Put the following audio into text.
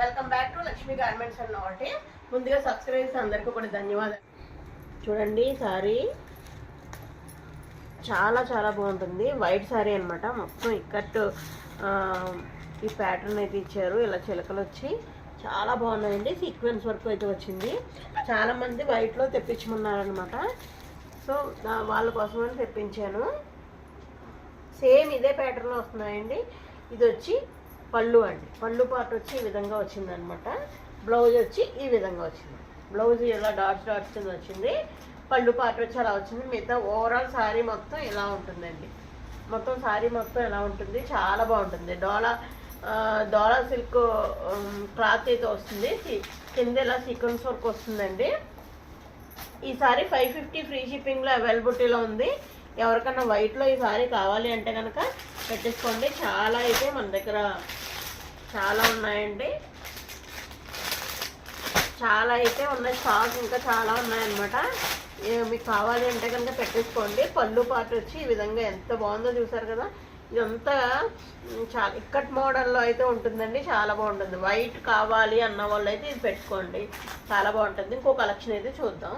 Welcome back to Lakshmi garments and novelty. ముందుగా subscribers అందరికీ కూడా ధన్యవాదాలు. చూడండి సారీ చాలా చాలా బాగుంటుంది. వైట్ సారీ అనమాట. మొత్తం ఇక్కట్టు ఈ ప్యాటర్న్ అయితే ఇచ్చారు. ఇలా చిలకలు వచ్చి చాలా బాగున్నాయండి. సీక్వెన్స్ వర్క్ అయితే వచ్చింది. చాలామంది వైట్లో తెప్పించమన్నారనమాట. సో వాళ్ళ కోసమని తెప్పించాను. సేమ్ ఇదే ప్యాటర్న్లో వస్తున్నాయండి. ఇది వచ్చి పళ్ళు అండి. పళ్ళు పార్ట్ వచ్చి ఈ విధంగా వచ్చిందనమాట. బ్లౌజ్ వచ్చి ఈ విధంగా వచ్చింది. బ్లౌజ్ ఇలా డాట్స్ డాట్స్ కింద వచ్చింది. పళ్ళు పార్ట్ వచ్చి అలా వచ్చింది. మిగతా ఓవరాల్ శారీ మొత్తం ఇలా ఉంటుందండి. మొత్తం శారీ మొత్తం ఎలా ఉంటుంది, చాలా బాగుంటుంది. డోలా సిల్క్ క్లాత్ అయితే వస్తుంది. కింద ఇలా సీక్వెన్స్ వర్క్ వస్తుందండి. ఈ సారీ 550 ఫ్రీ షిప్పింగ్లో అవైలబిలిటీలో ఉంది. ఎవరికన్నా వైట్లో ఈ సారీ కావాలి అంటే కనుక పెట్టేసుకోండి. చాలా అయితే మన దగ్గర చాలా ఉన్నాయండి. చాలా అయితే ఉన్నాయి. స్టాక్ ఇంకా చాలా ఉన్నాయన్నమాట. మీకు కావాలి అంటే కనుక పెట్టేసుకోండి. పళ్ళు పార్ట్ వచ్చి ఈ విధంగా ఎంత బాగుందో చూసారు కదా. ఇదంతా చాలా ఇక్కట్ మోడల్లో అయితే ఉంటుందండి. చాలా బాగుంటుంది. వైట్ కావాలి అన్న వాళ్ళు అయితే ఇది పెట్టుకోండి. చాలా బాగుంటుంది. ఇంకో కలెక్షన్ అయితే చూద్దాం.